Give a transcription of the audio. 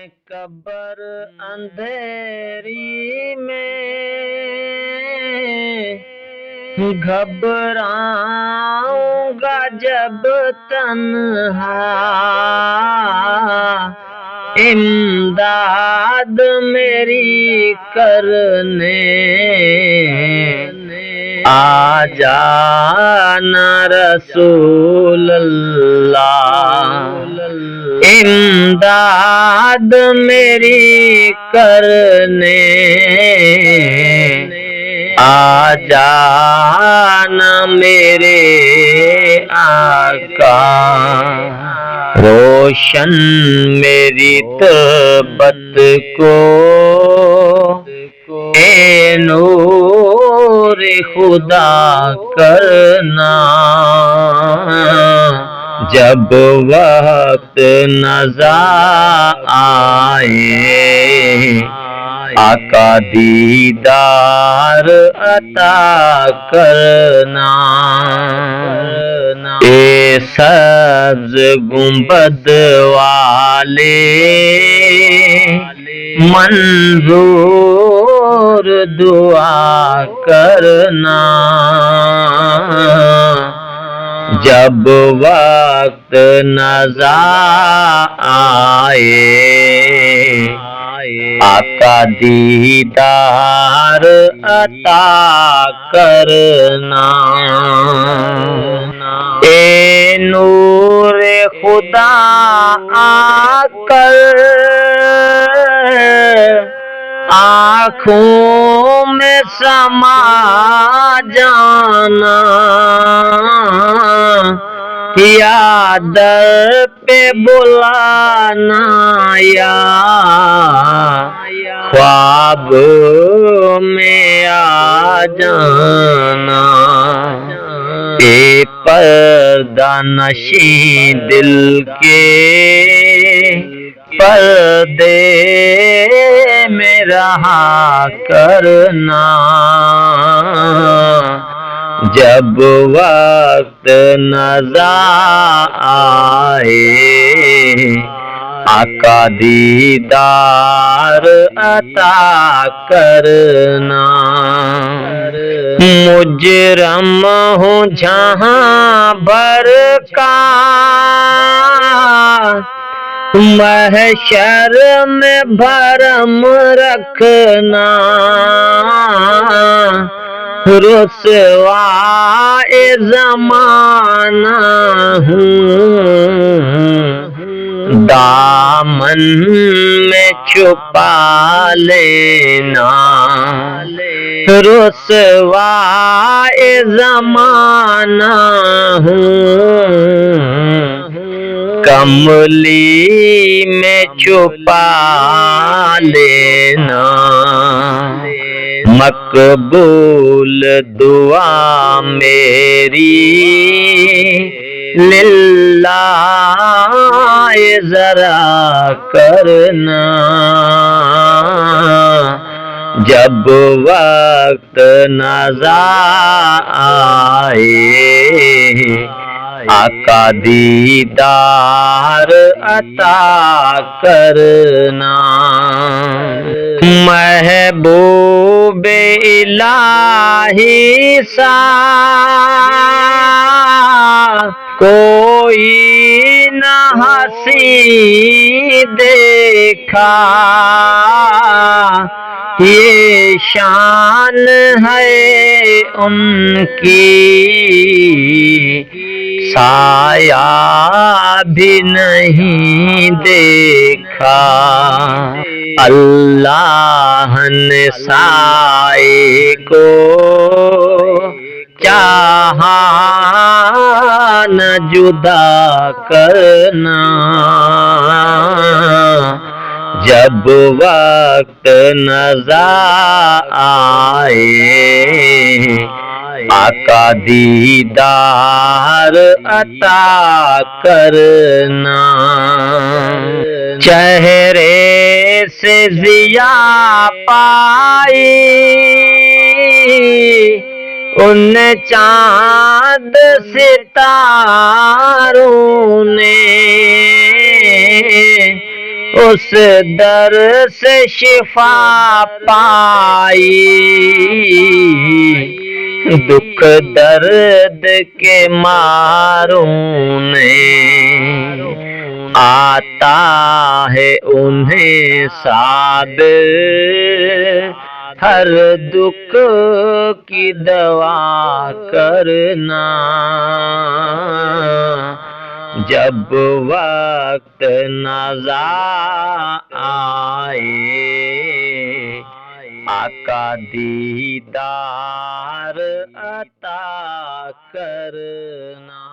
میں قبر اندھیری میں گھبراؤں گا جب تنہا، امداد میری کرنے آ جانا رسول اللہ، امداد میری کرنے آ جانا میرے آقا، روشن میری تربت کو اے نور خدا کرنا، جب وقت نظر آئے آقا دیدار عطا کرنا، اے سبز گنبد والے منظور دعا کرنا، جب وقت نظر آئے آقا دیدار عطا کرنا، اے نور خدا آ کر آنکھوں میں سما جانا، یا در پہ بلانا یا خواب میں آ جانا، اے پردہ نشیں دل کے پردے میں رہا کرنا، جب وقت نظر آئے آقا دیدار عطا کرنا، مجرم ہوں جہاں بھر کا محشر میں بھرم رکھنا، رسوائے زمانہ ہوں دامن میں چھپا لینا، رسوائے زمانہ ہوں کملی میں چھپا لینا، مقبول دعا میری للہ ذرا کرنا، جب وقت نظر آئے آقا دیدار عطا کرنا، محبوب الہی سا کوئی نہ ہنسی دیکھا، یہ شان ہے ان کی سایہ بھی نہیں دیکھا، اللہ نے سائے کو چاہا نہ جدا کرنا، جب وقت نظر آئے آقا دیدار عطا کرنا، چہرے سے ضیا پائی ان چاند ستاروں نے، اس در سے شفا پائی دکھ درد کے ماروں نے آتا ہے انہیں صابر ہر دکھ کی دوا کرنا جب وقت نزا آئے آقا دیدار عطا کرنا